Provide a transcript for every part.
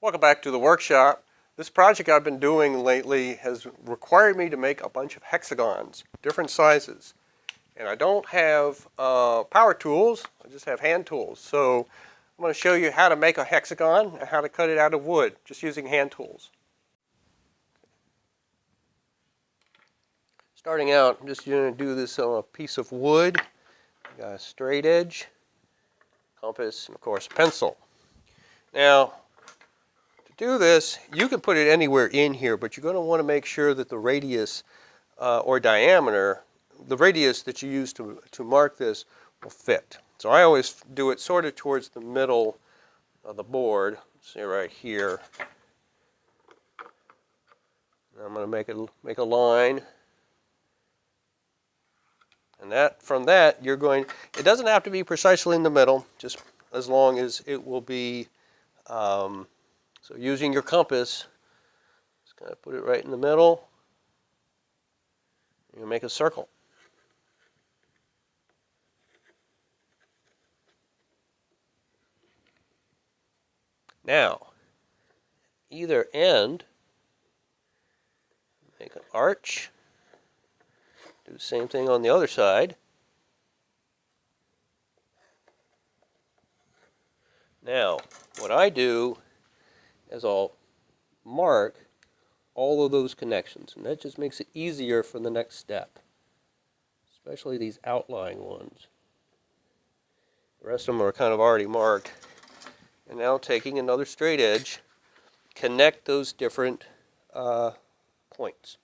Welcome back to the workshop. This project I've been doing lately has required me to make a bunch of hexagons, different sizes. And I don't have power tools, I just have hand tools. So I'm going to show you how to make a hexagon and how to cut it out of wood, just using hand tools. Starting out, I'm just going to do this on a piece of wood. I got a straight edge, compass, and of course a pencil. Now, to do this, you can put it anywhere in here, but you're going to want to make sure that the radius or diameter, the radius that you use to mark this will fit. So I always do it sort of towards the middle of the board, say right here. And I'm going to make a line. And from that, you're going, it doesn't have to be precisely in the middle, just as long as it will be, so using your compass, just kind of put it right in the middle. You make a circle. Now, either end, make an arch. Do the same thing on the other side. Now, what I do is I'll mark all of those connections, and that just makes it easier for the next step, especially these outlying ones. The rest of them are kind of already marked. And now taking another straight edge, connect those different points.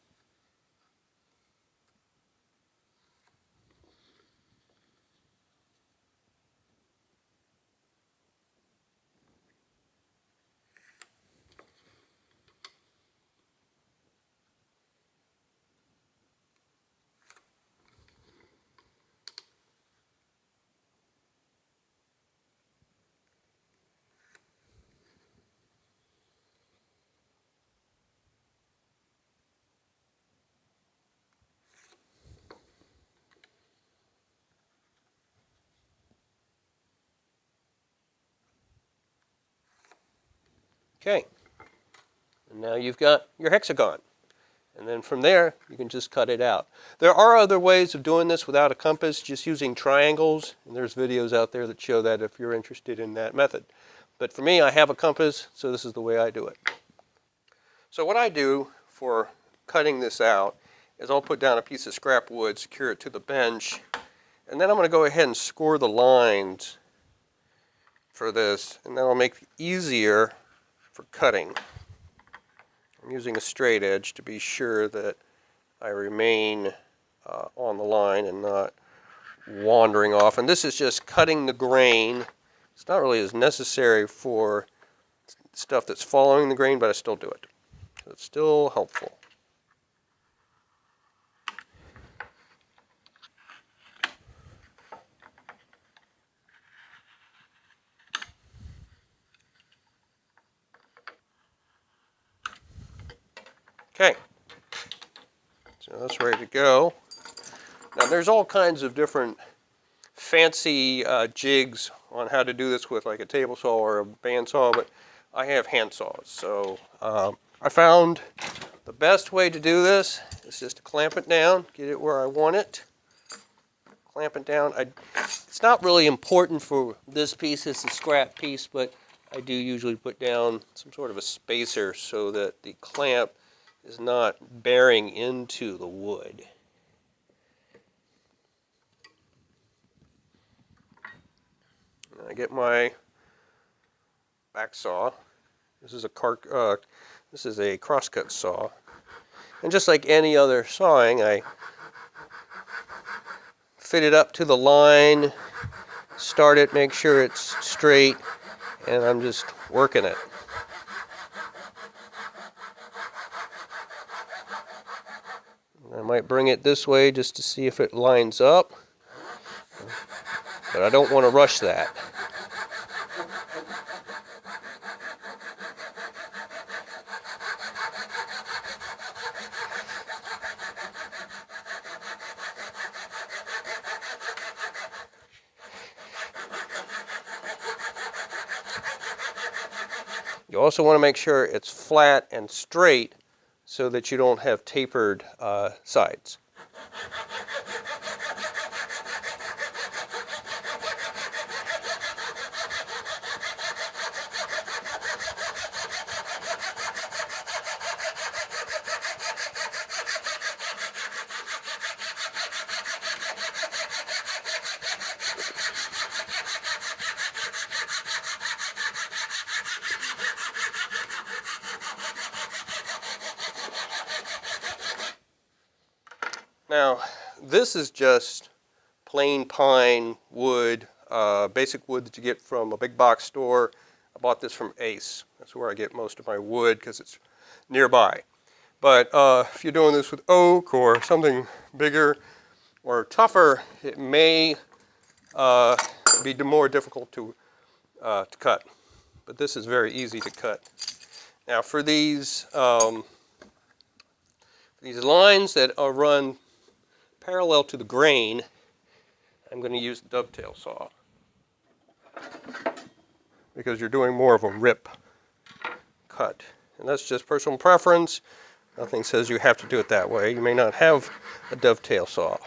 Okay, and now you've got your hexagon. And then from there, you can just cut it out. There are other ways of doing this without a compass, just using triangles. And there's videos out there that show that if you're interested in that method. But for me, I have a compass, so this is the way I do it. So what I do for cutting this out is I'll put down a piece of scrap wood, secure it to the bench, and then I'm going to go ahead and score the lines for this, and that'll make it easier for cutting. I'm using a straight edge to be sure that I remain on the line and not wandering off. And this is just cutting the grain. It's not really as necessary for stuff that's following the grain, but I still do it. So it's still helpful. Okay, so that's ready to go. Now there's all kinds of different fancy jigs on how to do this with like a table saw or a bandsaw, but I have hand saws. So I found the best way to do this is just to clamp it down, get it where I want it, clamp it down. It's not really important for this piece, it's a scrap piece, but I do usually put down some sort of a spacer so that the clamp is not bearing into the wood. I get my back saw. This is a crosscut saw, and just like any other sawing, I fit it up to the line, start it, make sure it's straight, and I'm just working it. I might bring it this way just to see if it lines up, but I don't want to rush that. You also want to make sure it's flat and straight so that you don't have tapered sides. Now, this is just plain pine wood, basic wood that you get from a big box store. I bought this from Ace. That's where I get most of my wood because it's nearby. But if you're doing this with oak or something bigger or tougher, it may be more difficult to cut. But this is very easy to cut. Now, for these lines that are run parallel to the grain, I'm going to use the dovetail saw because you're doing more of a rip cut. And that's just personal preference. Nothing says you have to do it that way. You may not have a dovetail saw.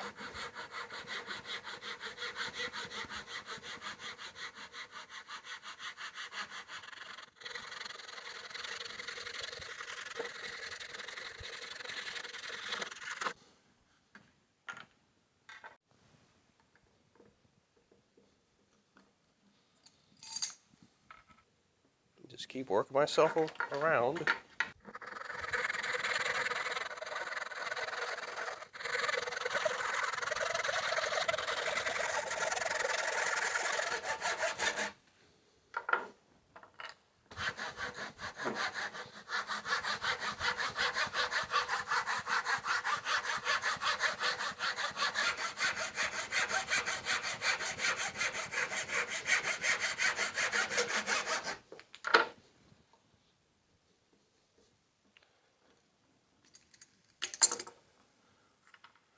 Just keep working myself around.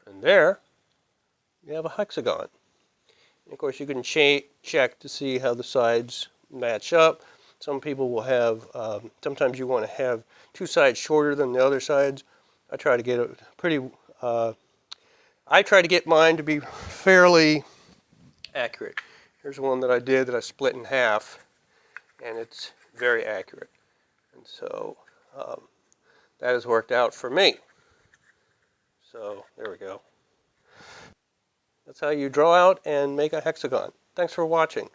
And there, you have a hexagon. And of course, you can check to see how the sides match up. Some people will have, sometimes you want to have two sides shorter than the other sides. I try to get it pretty, I try to get mine to be fairly accurate. Here's one that I did that I split in half, and it's very accurate. And so that has worked out for me. So there we go. That's how you draw out and make a hexagon. Thanks for watching.